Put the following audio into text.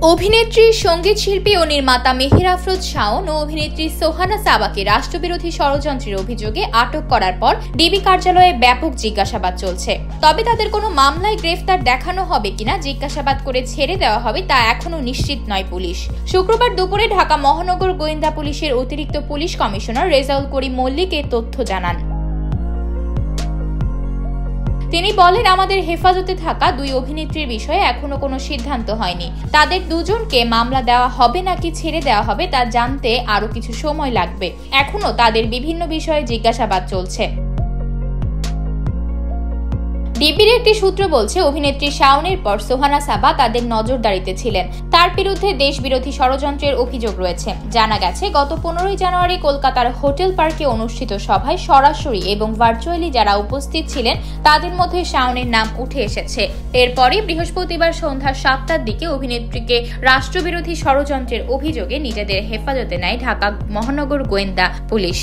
অভিনেত্রী, সঙ্গীত শিল্পী ও নির্মাতা মেহের আফরোজ শাওন ও অভিনেত্রী সোহানা সাবাকে রাষ্ট্রবিরোধী ষড়যন্ত্রের অভিযোগে আটক করার পর ডিবি কার্যালয়ে ব্যাপক জিজ্ঞাসাবাদ চলছে। তবে তাদের কোনো মামলায় গ্রেফতার দেখানো হবে কিনা, জিজ্ঞাসাবাদ করে ছেড়ে দেওয়া হবে তা এখনো নিশ্চিত নয় পুলিশ। শুক্রবার দুপুরে ঢাকা মহানগর গোয়েন্দা পুলিশের অতিরিক্ত পুলিশ কমিশনার রেজাউল করিম মল্লিক এ তথ্য জানান। তিনি বলেন, আমাদের হেফাজতে থাকা দুই অভিনেত্রীর বিষয়ে এখনো কোনো সিদ্ধান্ত হয়নি। তাদের দুজনকে মামলা দেওয়া হবে নাকি ছেড়ে দেওয়া হবে তা জানতে আরো কিছু সময় লাগবে। এখনো তাদের বিভিন্ন বিষয়ে জিজ্ঞাসাবাদ চলছে। ডিবির একটি সূত্র বলছে, অভিনেত্রী শাওনের পর সোহানা সাবা তাদের নজরদারিতে ছিলেন। তার বিরুদ্ধে দেশবিরোধী ষড়যন্ত্রের অভিযোগ রয়েছে। জানা গেছে, গত 15 জানুয়ারি কলকাতার হোটেল পার্কে অনুষ্ঠিত সভায় সরাসরি এবং ভার্চুয়ালি যারা উপস্থিত ছিলেন তাদের মধ্যে শাওনের নাম উঠে এসেছে। এরপরই বৃহস্পতিবার সন্ধ্যা 7টার দিকে অভিনেত্রীকে রাষ্ট্রবিরোধী ষড়যন্ত্রের অভিযোগে নিজেদের হেফাজতে নেয় ঢাকা মহানগর গোয়েন্দা পুলিশ।